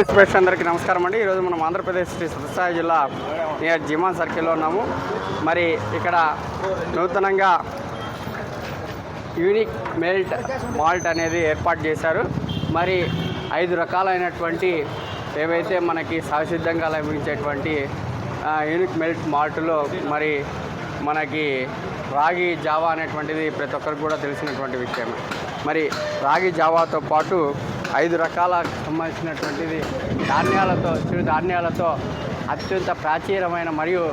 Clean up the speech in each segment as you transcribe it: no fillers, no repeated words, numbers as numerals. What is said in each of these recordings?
News ప్రేక్షకులందరికీ అందరికీ నమస్కారం అండి. ఈరోజు మనం ఆంధ్రప్రదేశ్ శ్రీ సత్యసాయి జిల్లా నియర్ జిమాన్ సర్కిల్లో ఉన్నాము. మరి ఇక్కడ నూతనంగా యూనిక్ మెల్ట్ మాల్ట్ అనేది ఏర్పాటు చేశారు. మరి 5 రకాలైనటువంటి ఏవైతే మనకి సహసిద్ధంగా లభించేటువంటి యూనిక్ మెల్ట్ మాల్ట్లో మరి మనకి రాగి జావా అనేటువంటిది ప్రతి ఒక్కరికి కూడా తెలిసినటువంటి విషయమే. మరి రాగి జావాతో పాటు 5 రకాల సంబంధించినటువంటిది చిరు ధాన్యాలతో అత్యంత ప్రాచీనమైన మరియు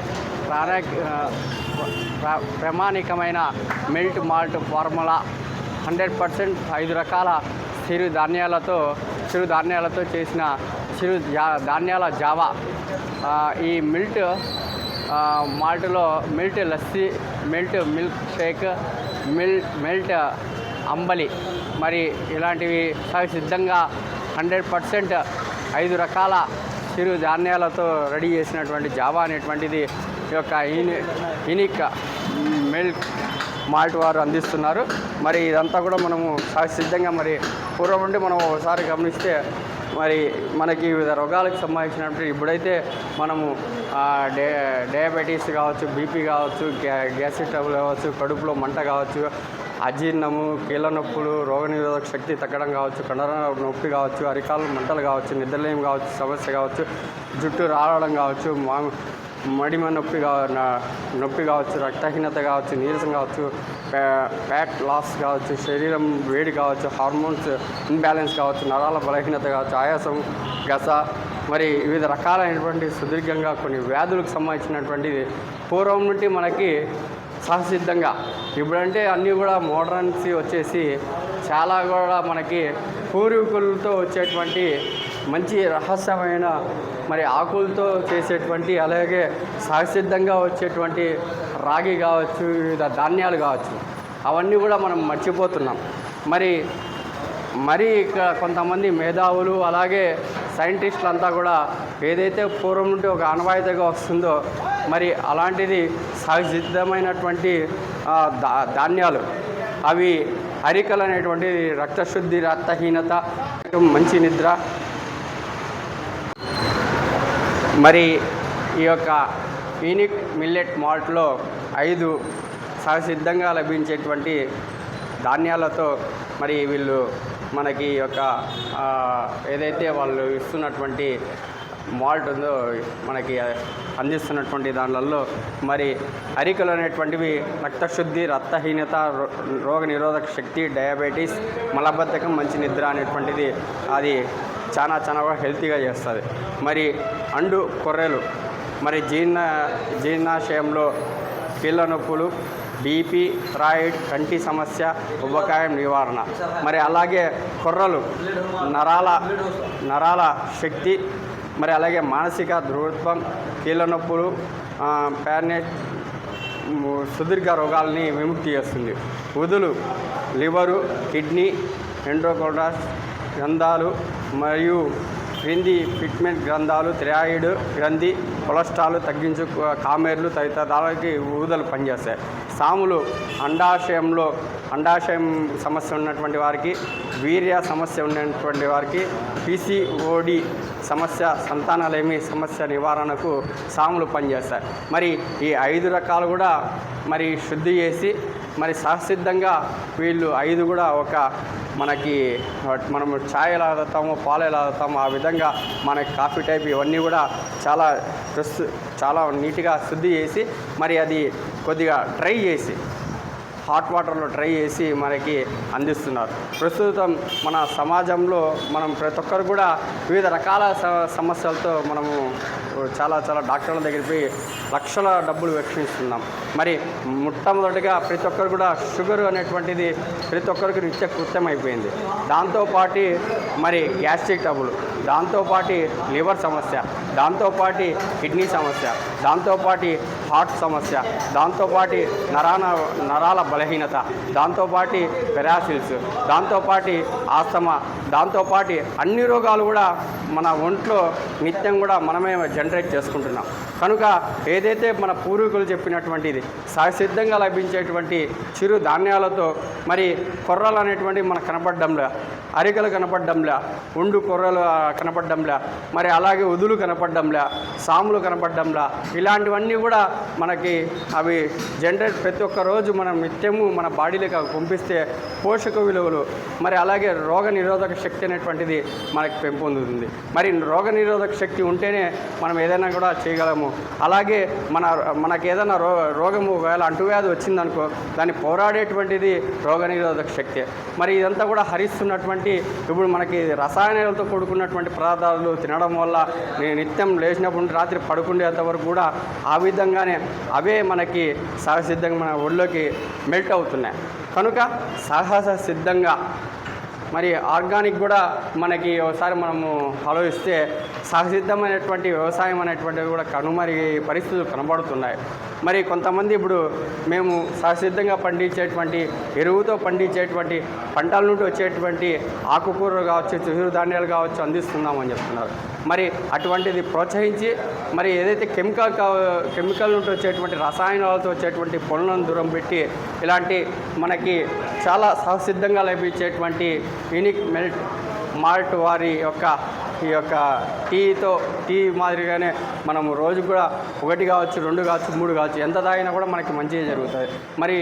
ప్రామాణికమైన మెల్ట్ మాల్ట్ ఫార్ములా 100% 5 రకాల చిరు ధాన్యాలతో చేసిన ధాన్యాల జావా. ఈ మెల్ట్ మాల్ట్లో malt lassi, malt milk shake, malt అంబలి మరి ఇలాంటివి సిద్ధంగా 100% 5 రకాల చిరు ధాన్యాలతో రెడీ చేసినటువంటి జావా అనేటువంటిది ఈ యొక్క యూనిక్ మిల్క్ మాల్ట్ వారు అందిస్తున్నారు. మరి ఇదంతా కూడా మనము సిద్ధంగా మరి పూర్వం నుండి మనం ఒకసారి గమనిస్తే మరి మనకి వివిధ రోగాలకు సంబంధించినప్పుడు ఇప్పుడైతే మనము డయాబెటీస్ కావచ్చు, బీపీ కావచ్చు, గ్యాస్ట్రిక్ ట్రబుల్ కావచ్చు, కడుపులో మంట కావచ్చు, అజీర్ణము, కీళ్ళ నొప్పులు, రోగనిరోధక శక్తి తగ్గడం కావచ్చు, కండరాల నొప్పి కావచ్చు, అరికాలు మంటలు కావచ్చు, నిద్రలేం కావచ్చు సమస్య కావచ్చు, జుట్టు రావడం కావచ్చు, మడిమ నొప్పి కావచ్చు, రక్తహీనత కావచ్చు, నీరసం కావచ్చు, ఫ్యాట్ లాస్ కావచ్చు, శరీరం వేడి కావచ్చు, హార్మోన్స్ ఇన్బ్యాలెన్స్ కావచ్చు, నరాల బలహీనత కావచ్చు, ఆయాసం, గస మరి వివిధ రకాలైనటువంటి సుదీర్ఘంగా కొన్ని వ్యాధులకు సంబంధించినటువంటిది పూర్వం నుండి మనకి సహసిద్ధంగా. ఇప్పుడంటే అన్నీ కూడా మోడర్న్స్ వచ్చేసి చాలా కూడా మనకి పూర్వీకులతో వచ్చేటువంటి మంచి రహస్యమైన మరి ఆకులతో చేసేటువంటి, అలాగే సహసిద్ధంగా వచ్చేటువంటి రాగి కావచ్చు, వివిధ ధాన్యాలు కావచ్చు, అవన్నీ కూడా మనం మర్చిపోతున్నాం. మరి ఇక్కడ కొంతమంది మేధావులు అలాగే సైంటిస్టులు అంతా కూడా ఏదైతే పూర్వం నుండి ఒక ఆనవాయితీగా వస్తుందో మరి అలాంటిది సహసిద్ధమైనటువంటి ధాన్యాలు అవి అరికలు అనేటువంటిది రక్తశుద్ధి, రక్తహీనత, మంచి నిద్ర. మరి ఈ యొక్క యూనిక్ మిల్లెట్ మాల్ట్లో 5 సహసిద్ధంగా లభించేటువంటి ధాన్యాలతో మరి వీళ్ళు మనకి యొక్క ఏదైతే వాళ్ళు ఇస్తున్నటువంటి మాల్ట్ ఉందో మనకి అందిస్తున్నటువంటి దానిలలో మరి అరికలు అనేటువంటివి రక్తశుద్ధి, రక్తహీనత, రోగ నిరోధక శక్తి, డయాబెటీస్, మలబద్ధకం, మంచి నిద్ర అనేటువంటిది అది చాలా హెల్తీగా చేస్తుంది. మరి అండు కొర్రెలు మరి జీర్ణాశయంలో కీళ్ళ నొప్పులు, బీపీ, థైరాయిడ్, కంటి సమస్య, ఉబ్బకాయం నివారణ. మరి అలాగే కొర్రలు నరాల శక్తి, మరి అలాగే మానసిక దృఢత్వం, కీళ్ళ నొప్పులు, ప్యానెట్ సుదీర్ఘ రోగాలని విముక్తి చేస్తుంది. ఉదులు లివరు, కిడ్నీ, ఎండోకోడాస్ గ్రంథాలు మరియు క్రింది పిగ్మెంట్ గ్రంథాలు, థైరాయిడ్ గ్రంథి, కొలెస్ట్రాల్ తగ్గించు కామెర్లు తదితర దానికి ఊదలు పనిచేస్తాయి. సాములు అండాశయం సమస్య ఉన్నటువంటి వారికి, వీర్య సమస్య ఉన్నటువంటి వారికి, పీసీఓడి సమస్య, సంతానలేమి సమస్య నివారణకు సాములు పనిచేస్తాయి. మరి ఈ 5 రకాలు కూడా మరి శుద్ధి చేసి మరి సహసిద్ధంగా వీళ్ళు 5 కూడా ఒక మనకి మనము ఛాయ్ ఎలా తాగుతామో, పాలు ఎలా తాగుతామో ఆ విధంగా మనకి కాఫీ టైప్ ఇవన్నీ కూడా చాలా నీట్గా శుద్ధి చేసి మరి అది కొద్దిగా డ్రై చేసి హాట్ వాటర్లో డ్రై చేసి మనకి అందిస్తున్నారు. ప్రస్తుతం మన సమాజంలో మనం ప్రతి ఒక్కరు కూడా వివిధ రకాల సమస్యలతో మనము చాలా డాక్టర్ల దగ్గరికి పోయి లక్షల డబ్బులు వెచ్చిస్తున్నాం. మరి మొట్టమొదటిగా ప్రతి ఒక్కరు కూడా షుగర్ అనేటువంటిది ప్రతి ఒక్కరికి నిత్య కృత్యం అయిపోయింది. దాంతోపాటు మరి గ్యాస్ట్రిక్ ట్రబుల్, దాంతోపాటు లివర్ సమస్య, దాంతోపాటు కిడ్నీ సమస్య, దాంతోపాటు హార్ట్ సమస్య, దాంతోపాటు నరాల బలహీనత, దాంతోపాటు పెరాసిల్స్, దాంతోపాటు ఆస్తమా, దాంతోపాటు అన్ని రోగాలు కూడా మన ఒంట్లో నిత్యం కూడా మనమే జనరేట్ చేసుకుంటున్నాం. కనుక ఏదైతే మన పూర్వీకులు చెప్పినటువంటిది సహసిద్ధంగా లభించేటువంటి చిరు ధాన్యాలతో మరి కొర్రలు అనేటువంటివి మనకు కనపడ్డంలా, అరికలు కనపడ్డంలా, ఉండు కొర్రలు కనపడ్డంలా, మరి అలాగే ఉదులు కనపడ్డంలా, సాములు కనపడ్డంలా, ఇలాంటివన్నీ కూడా మనకి అవి జనరేట్ ప్రతి ఒక్క రోజు మనం నిత్యము మన బాడీలోకి పంపిస్తే పోషక విలువలు, మరి అలాగే రోగ నిరోధక శక్తి అనేటువంటిది మనకి పెంపొందుతుంది. మరి రోగ నిరోధక శక్తి ఉంటేనే మనం ఏదైనా కూడా చేయగలము. అలాగే మనకి ఏదైనా రోగము ఒకవేళ అంటువ్యాధి వచ్చిందనుకో దాన్ని పోరాడేటువంటిది రోగనిరోధక శక్తి. మరి ఇదంతా కూడా హరిస్తున్నటువంటి ఇప్పుడు మనకి రసాయనాలతో కూడుకున్నటువంటి పదార్థాలు తినడం వల్ల నిత్యం లేచినప్పుడు రాత్రి పడుకునేంత వరకు కూడా ఆ విధంగానే అవే మనకి సహజసిద్ధంగా మన ఒళ్ళోకి మెల్ట్ అవుతున్నాయి. కనుక సహజ సిద్ధంగా మరి ఆర్గానిక్ కూడా మనకి ఒకసారి మనము ఆలోచిస్తే సహసిద్ధమైనటువంటి వ్యవసాయం అనేటువంటివి కూడా కనుమరుగు పరిస్థితులు కనబడుతున్నాయి. మరి కొంతమంది ఇప్పుడు మేము సహసిద్ధంగా పండించేటువంటి ఎరువుతో పండించేటువంటి పంటల నుండి వచ్చేటువంటి ఆకుకూరలు కావచ్చు, చిరుధాన్యాలు కావచ్చు అందిస్తున్నామని చెప్తున్నారు. మరి అటువంటిది ప్రోత్సహించి మరి ఏదైతే కెమికల్ నుండి వచ్చేటువంటి రసాయనాలతో వచ్చేటువంటి పనులను దూరం పెట్టి ఇలాంటి మనకి చాలా సహసిద్ధంగా లభించేటువంటి యూనిక్ మాల్ట్ వారి యొక్క ఈ యొక్క టీ మాదిరిగానే మనం రోజు కూడా 1 కావచ్చు, 2 కావచ్చు, 3 కావచ్చు, ఎంత తాగినా కూడా మనకి మంచిగా జరుగుతుంది. మరి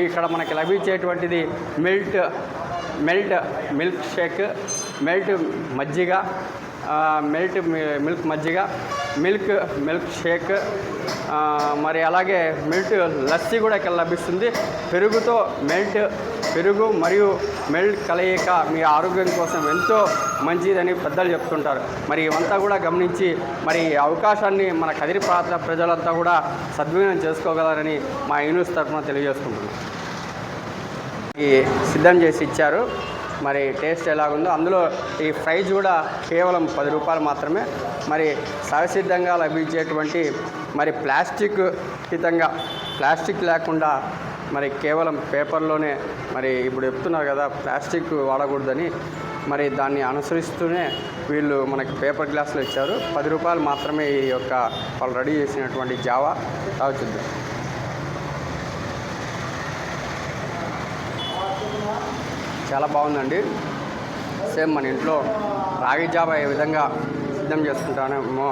ఇక్కడ మనకి లభించేటువంటిది మిల్క్ షేక్, మజ్జిగ, మిల్క్ మజ్జిగ, మిల్క్ షేక్, మరి అలాగే లస్సీ కూడా ఇక్కడ లభిస్తుంది. పెరుగు మరియు మిల్క్ కలయిక మీ ఆరోగ్యం కోసం ఎంతో మంచిదని పెద్దలు చెప్తుంటారు. మరి ఇవంతా కూడా గమనించి మరి ఈ అవకాశాన్ని మన కదిరి ప్రాంత ప్రజలంతా కూడా సద్వినియోగం చేసుకోగలరని మా యూనివర్స్ తరఫున తెలియజేసుకుంటున్నాం. ఈ సిద్ధం చేసి ఇచ్చారు. మరి టేస్ట్ ఎలాగుందో, అందులో ఈ ప్రైజ్ కూడా కేవలం 10 రూపాయలు మాత్రమే. మరి సహసిద్ధంగా లభించేటువంటి మరి ప్లాస్టిక్ లేకుండా మరి కేవలం పేపర్లోనే మరి ఇప్పుడు చెప్తున్నారు కదా ప్లాస్టిక్ వాడకూడదని, మరి దాన్ని అనుసరిస్తూనే వీళ్ళు మనకి పేపర్ గ్లాసులు ఇచ్చారు. 10 రూపాయలు మాత్రమే ఈ యొక్క వాళ్ళు రెడీ చేసినటువంటి జావా తాగుతుంది. చాలా బాగుందండి. సేమ్ మన ఇంట్లో రాగి జావా ఏ విధంగా సిద్ధం చేసుకుంటానేమో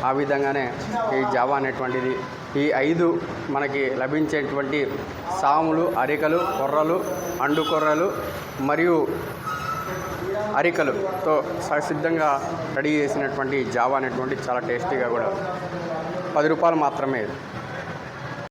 ఆ విధంగానే ఈ జావా అనేటువంటిది ఈ 5 మనకి లభించేటువంటి సాములు, అరికలు, కొర్రలు, అండు కొర్రలు మరియు అరికలుతో సిద్ధంగా రెడీ చేసినటువంటి జావా అనేటువంటి చాలా టేస్టీగా కూడా 10 రూపాయలు మాత్రమే.